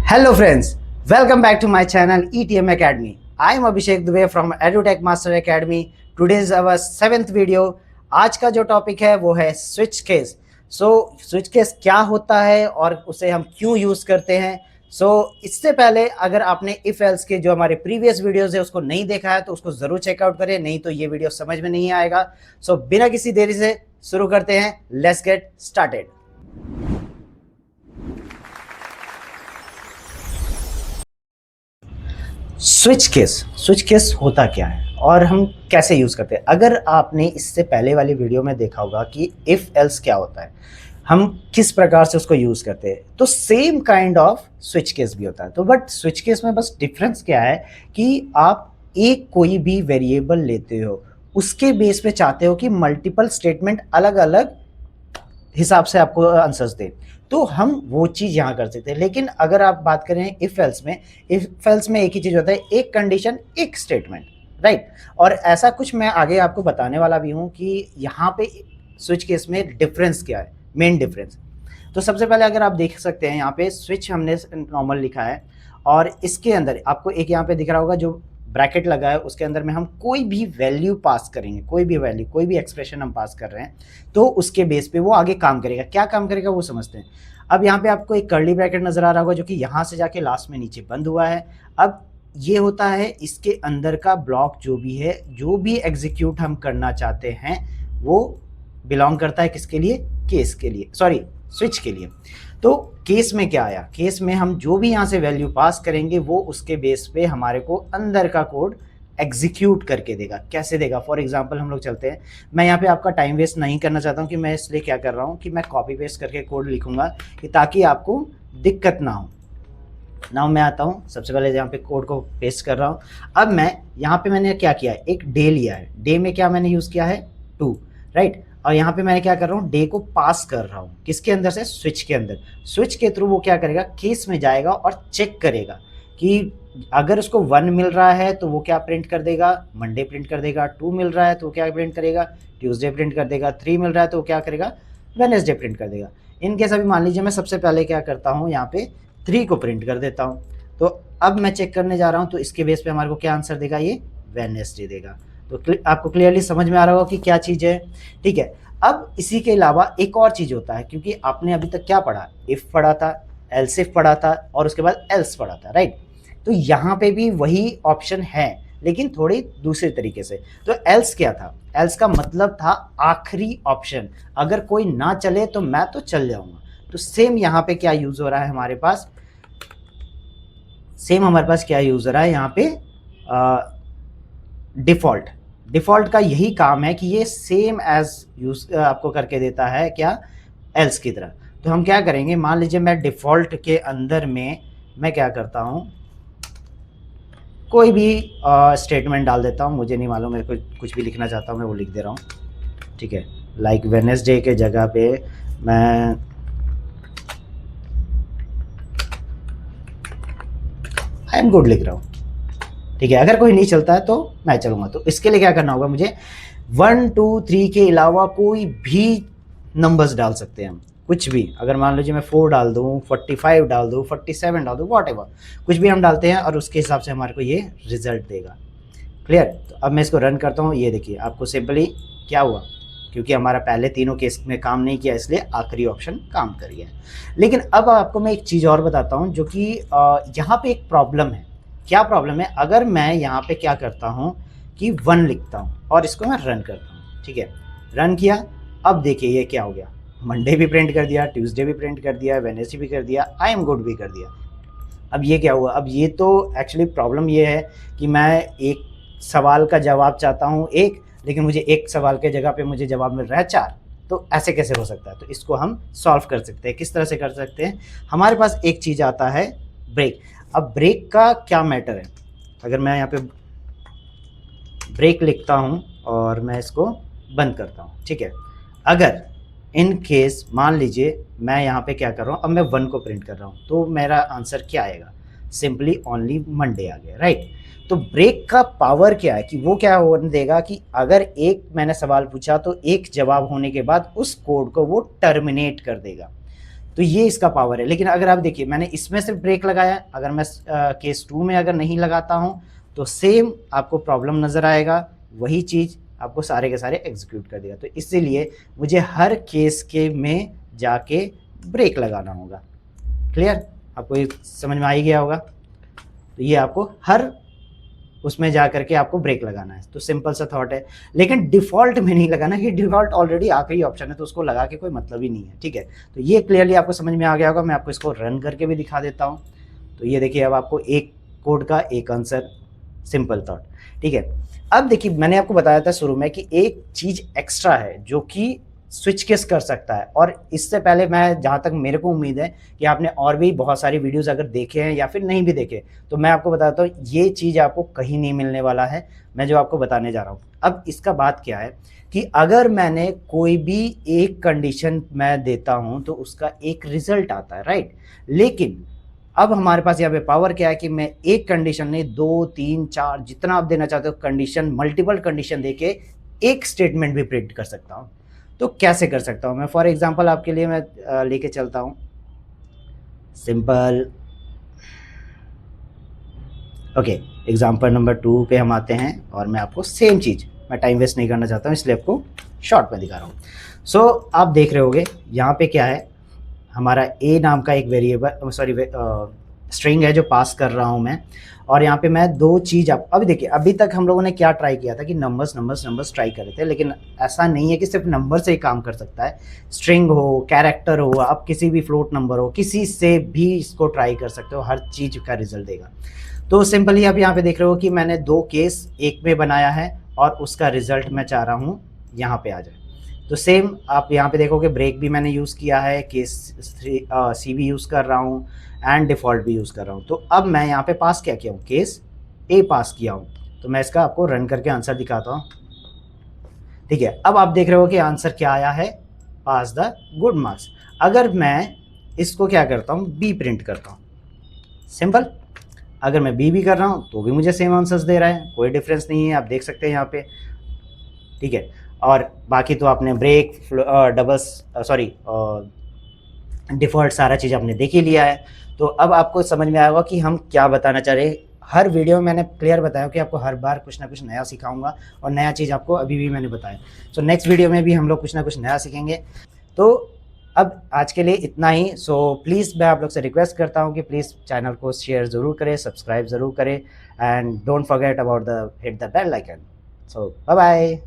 Hello friends, welcome back to my channel ETM Academy. I am Abhishek Dubey from EduTech Master Academy. Today is our 7th video. आज का जो topic है वो है switch case. Switch case क्या होता है और उसे हम क्यों यूज करते हैं. इससे पहले अगर आपने इफ एल्स के जो हमारे प्रीवियस वीडियोस है उसको नहीं देखा है तो उसको जरूर चेकआउट करें, नहीं तो ये वीडियो समझ में नहीं आएगा. बिना किसी देरी से शुरू करते हैं. Let's get started. Switch case होता क्या है और हम कैसे यूज करते हैं. अगर आपने इससे पहले वाली वीडियो में देखा होगा कि इफ एल्स क्या होता है, हम किस प्रकार से उसको यूज करते हैं, तो same kind off switch case भी होता है. तो बट स्विच केस में बस डिफरेंस क्या है कि आप एक कोई भी वेरिएबल लेते हो, उसके बेस पे चाहते हो कि मल्टीपल स्टेटमेंट अलग अलग हिसाब से आपको आंसर्स दे, तो हम वो चीज यहां कर सकते हैं. लेकिन अगर आप बात करें इफ एल्स में एक ही चीज होता है, एक कंडीशन एक स्टेटमेंट, राइट. और ऐसा कुछ मैं आगे आपको बताने वाला भी हूं कि यहाँ पे स्विच केस में डिफरेंस क्या है, मेन डिफरेंस. तो सबसे पहले अगर आप देख सकते हैं यहाँ पे स्विच हमने नॉर्मल लिखा है और इसके अंदर आपको एक यहाँ पे दिख रहा होगा जो ब्रैकेट लगा है, उसके अंदर में हम कोई भी वैल्यू पास करेंगे, कोई भी एक्सप्रेशन हम पास कर रहे हैं तो उसके बेस पे वो आगे काम करेगा. क्या काम करेगा वो समझते हैं. अब यहाँ पे आपको एक कर्ली ब्रैकेट नजर आ रहा होगा जो कि यहाँ से जाके लास्ट में नीचे बंद हुआ है. अब ये होता है इसके अंदर का ब्लॉक जो भी एग्जीक्यूट हम करना चाहते हैं वो बिलोंग करता है किसके लिए, केस के लिए, सॉरी स्विच के लिए. तो केस में क्या आया, केस में हम जो भी यहाँ से वैल्यू पास करेंगे वो उसके बेस पे हमारे को अंदर का कोड एग्जीक्यूट करके देगा. कैसे देगा, फॉर एग्जांपल हम लोग चलते हैं. मैं यहाँ पे आपका टाइम वेस्ट नहीं करना चाहता हूँ कि मैं इसलिए क्या कर रहा हूँ कि मैं कॉपी पेस्ट करके कोड लिखूंगा कि ताकि आपको दिक्कत ना हो. नाउ मैं आता हूँ, सबसे पहले यहाँ पे कोड को पेस्ट कर रहा हूँ. अब मैं यहाँ पे मैंने क्या किया है, एक डे लिया है. डे में क्या मैंने यूज किया है, 2, राइट. और यहाँ पे मैंने क्या कर रहा हूँ, डे को पास कर रहा हूँ किसके अंदर से, स्विच के अंदर. स्विच के थ्रू वो क्या करेगा, केस में जाएगा और चेक करेगा कि अगर उसको 1 मिल रहा है तो वो क्या प्रिंट कर देगा, मंडे प्रिंट कर देगा. 2 मिल रहा है तो वो क्या प्रिंट करेगा, ट्यूसडे प्रिंट कर देगा. 3 मिल रहा है तो वो क्या करेगा, वेडनेसडे प्रिंट कर देगा. इनकेस अभी मान लीजिए मैं सबसे पहले क्या करता हूँ, यहाँ पे 3 को प्रिंट कर देता हूँ. तो अब मैं चेक करने जा रहा हूँ तो इसके बेस पे हमारे को क्या आंसर देगा, ये वेडनेसडे देगा. तो आपको क्लियरली समझ में आ रहा होगा कि क्या चीज़ है, ठीक है. अब इसी के अलावा एक और चीज़ होता है, क्योंकि आपने अभी तक क्या पढ़ा, इफ पढ़ा था, एल्स इफ पढ़ा था और उसके बाद एल्स पढ़ा था, राइट. तो यहाँ पे भी वही ऑप्शन है लेकिन थोड़ी दूसरे तरीके से. तो एल्स क्या था, एल्स का मतलब था आखिरी ऑप्शन, अगर कोई ना चले तो मैं तो चल जाऊंगा. तो सेम यहाँ पे क्या यूज हो रहा है हमारे पास, क्या यूज हो रहा है यहाँ पे, डिफॉल्ट का यही काम है कि ये सेम एज यूज आपको करके देता है क्या, एल्स की तरह. तो हम क्या करेंगे, मान लीजिए मैं डिफॉल्ट के अंदर में मैं क्या करता हूँ, कोई भी स्टेटमेंट डाल देता हूँ. मुझे नहीं मालूम, मेरे को कुछ भी लिखना चाहता हूँ मैं वो लिख दे रहा हूँ, ठीक है. लाइक वेडनेसडे के जगह पे मैं आई एम गुड लिख रहा हूँ, ठीक है. अगर कोई नहीं चलता है तो मैं चलूंगा. तो इसके लिए क्या करना होगा, मुझे 1 2 3 के अलावा कोई भी नंबर्स डाल सकते हैं हम, कुछ भी. अगर मान लीजिए मैं 4 डाल दूँ, 45 डाल दूँ, 47 डाल दूँ, व्हाटएवर, कुछ भी हम डालते हैं और उसके हिसाब से हमारे को ये रिजल्ट देगा. क्लियर. तो अब मैं इसको रन करता हूँ. ये देखिए आपको सिंपली क्या हुआ, क्योंकि हमारा पहले तीनों केस में काम नहीं किया इसलिए आखिरी ऑप्शन काम कर गया. लेकिन अब आपको मैं एक चीज़ और बताता हूँ जो कि यहाँ पे एक प्रॉब्लम है. क्या प्रॉब्लम है, अगर मैं यहाँ पे क्या करता हूँ कि 1 लिखता हूँ और इसको मैं रन करता हूँ, ठीक है. रन किया. अब देखिए ये क्या हो गया, मंडे भी प्रिंट कर दिया, ट्यूसडे भी प्रिंट कर दिया, वेडनेसडे भी कर दिया, आई एम गुड भी कर दिया. अब ये क्या हुआ, अब ये तो एक्चुअली प्रॉब्लम ये है कि मैं एक सवाल का जवाब चाहता हूँ एक, लेकिन मुझे एक सवाल के जगह पे मुझे जवाब मिल रहा है 4. तो ऐसे कैसे हो सकता है. तो इसको हम सॉल्व कर सकते हैं. किस तरह से कर सकते हैं, हमारे पास एक चीज़ आता है ब्रेक. अब ब्रेक का क्या मैटर है, अगर मैं यहाँ पे ब्रेक लिखता हूँ और मैं इसको बंद करता हूँ, ठीक है. अगर इन केस मान लीजिए मैं यहाँ पे क्या कर रहा हूँ, अब मैं 1 को प्रिंट कर रहा हूँ, तो मेरा आंसर क्या आएगा, सिंपली ओनली मंडे आ गया, राइट. तो ब्रेक का पावर क्या है कि वो क्या होने देगा कि अगर एक मैंने सवाल पूछा तो एक जवाब होने के बाद उस कोड को वो टर्मिनेट कर देगा. तो ये इसका पावर है। लेकिन अगर आप देखिए मैंने इसमें सिर्फ ब्रेक लगाया, अगर मैं केस 2 में अगर नहीं लगाता हूँ तो सेम आपको प्रॉब्लम नज़र आएगा, वही चीज़ आपको सारे के सारे एग्जीक्यूट कर देगा। तो इसीलिए मुझे हर केस के में जाके ब्रेक लगाना होगा। क्लियर? आपको ये समझ में आ ही गया होगा। तो ये आपको हर उसमें जा करके आपको ब्रेक लगाना है। तो सिंपल सा थॉट है, लेकिन डिफ़ॉल्ट में नहीं लगाना, कि डिफ़ॉल्ट ऑलरेडी आखिरी ऑप्शन है तो उसको लगा के कोई मतलब ही नहीं है। ठीक है, तो ये क्लियरली आपको समझ में आ गया होगा। मैं आपको इसको रन करके भी दिखा देता हूँ। तो ये देखिए, अब आपको एक कोड का एक आंसर, सिंपल थॉट। ठीक है, अब देखिए मैंने आपको बताया था शुरू में कि एक चीज़ एक्स्ट्रा है जो कि स्विच केस कर सकता है। और इससे पहले मैं, जहाँ तक मेरे को उम्मीद है कि आपने और भी बहुत सारी वीडियोस अगर देखे हैं या फिर नहीं भी देखे, तो मैं आपको बताता हूँ ये चीज़ आपको कहीं नहीं मिलने वाला है, मैं जो आपको बताने जा रहा हूँ। अब इसका बात क्या है कि अगर मैंने कोई भी एक कंडीशन मैं देता हूँ तो उसका एक रिजल्ट आता है, राइट। लेकिन अब हमारे पास यहाँ पे पावर क्या है कि मैं एक कंडीशन नहीं, 2, 3, 4 जितना आप देना चाहते हो कंडीशन, मल्टीपल कंडीशन देके एक स्टेटमेंट भी प्रिंट कर सकता हूँ। तो कैसे कर सकता हूँ मैं? फॉर एग्जांपल आपके लिए मैं लेके चलता हूँ सिंपल। ओके, एग्जांपल नंबर 2 पे हम आते हैं और मैं आपको सेम चीज़, मैं टाइम वेस्ट नहीं करना चाहता हूँ इसलिए आपको शॉर्ट में दिखा रहा हूँ। सो आप देख रहे होगे यहाँ पे क्या है, हमारा ए नाम का एक वेरिएबल, सॉरी स्ट्रिंग है जो पास कर रहा हूँ मैं। और यहाँ पे मैं दो चीज़, आप अभी देखिए, अभी तक हम लोगों ने क्या ट्राई किया था कि नंबर्स ट्राई कर रहे थे। लेकिन ऐसा नहीं है कि सिर्फ नंबर से ही काम कर सकता है। स्ट्रिंग हो, कैरेक्टर हो, आप किसी भी फ्लोट नंबर हो, किसी से भी इसको ट्राई कर सकते हो, हर चीज़ का रिजल्ट देगा। तो सिंपली आप यहाँ पे देख रहे हो कि मैंने 2 केस एक में बनाया है और उसका रिजल्ट मैं चाह रहा हूँ यहाँ पे आ जाए। तो सेम आप यहाँ पे देखोगे, ब्रेक भी मैंने यूज़ किया है, केस सी भी यूज़ कर रहा हूँ एंड डिफ़ॉल्ट भी यूज़ कर रहा हूँ। तो अब मैं यहाँ पे पास क्या किया हूँ, केस ए पास किया हूँ। तो मैं इसका आपको रन करके आंसर दिखाता हूँ। ठीक है, अब आप देख रहे हो कि आंसर क्या आया है, पास द गुड मार्क्स। अगर मैं इसको क्या करता हूँ, बी प्रिंट करता हूँ, सिंपल। अगर मैं बी भी कर रहा हूँ तो भी मुझे सेम आंसर्स दे रहा है, कोई डिफरेंस नहीं है, आप देख सकते हैं यहाँ पे। ठीक है, और बाकी तो आपने ब्रेक, डबल्स, सॉरी डिफ़ॉल्ट, सारा चीज़ आपने देख ही लिया है। तो अब आपको समझ में आएगा कि हम क्या बताना चाह रहे हैं। हर वीडियो में मैंने क्लियर बताया कि आपको हर बार कुछ ना कुछ नया सिखाऊंगा, और नया चीज़ आपको अभी भी मैंने बताया। सो नेक्स्ट वीडियो में भी हम लोग कुछ ना कुछ नया सीखेंगे। तो अब आज के लिए इतना ही। सो प्लीज़ मैं आप लोग से रिक्वेस्ट करता हूँ कि प्लीज़ चैनल को शेयर ज़रूर करें, सब्सक्राइब ज़रूर करें, and don't forget about the hit the bell icon. So bye bye.